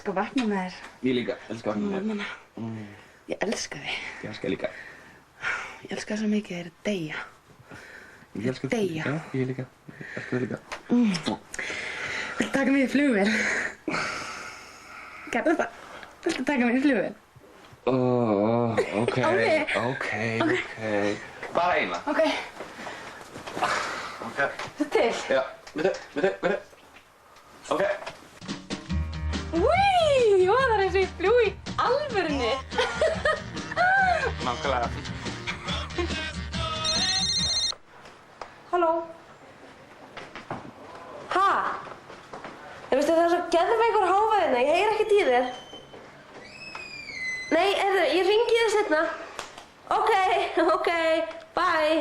elska að vakna með þér. Ég líka, elska að vakna með þér. Ég elska þig. Ég elska líka. Ég elska það svo mikið þegar þið deyja. Ég elska þig. Deyja. Já, ég líka. Ég elska þig líka. Viltu taka mig í flugvél? Gerðu það. Viltu taka mig í flugvél? Ok. Bara eina. Ok. Þetta til? Já, veitu. Ok. Úi, það er eins og ég fljúi í alvörunni. Nákvæmlega. Halló? Ha? Veistu, það er svo geðveikur hávaðina, ég heyri ekkert í þér. Nei, ég hringi þér seinna. Ok, bye.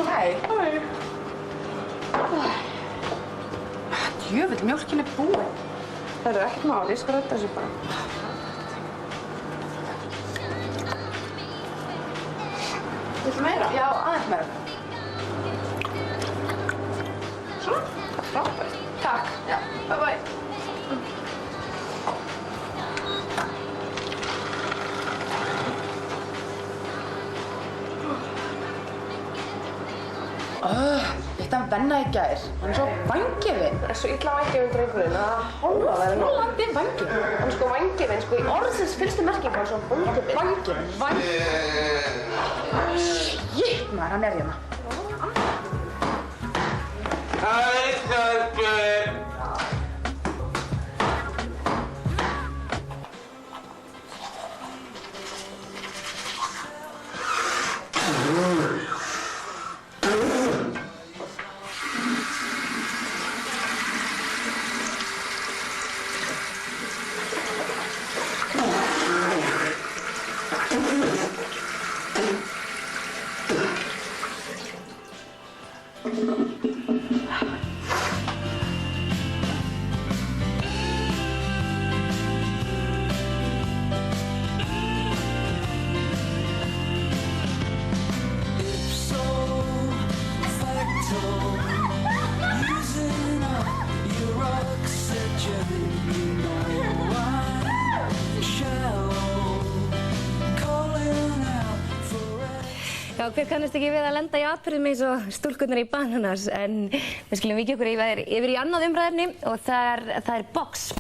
Hæ. Djöfull, mjólkin er búin. Það er ekkert mál, ég skal redda þessu bara. Viltu meira? Já, aðeins meira. Svona? Frábært. Takk. Já, bye. Ég ætti að venna í gær. Hann er svo vangefinn. Það er svo illa vangefinn drengurinn að það hálfa verið nóg. Hann er vangefinn. Hann er sko vangefinn, sko í orðsins fyllstu merking hann er svo vangefinn. Vangefinn. Shit, maður, hann er hérna. Já, hver kannast ekki við að lenda í atburðum eins og stúlkurnar í Bananas, en við skulum víkja okkur yfir í annað umræðefni og það er box.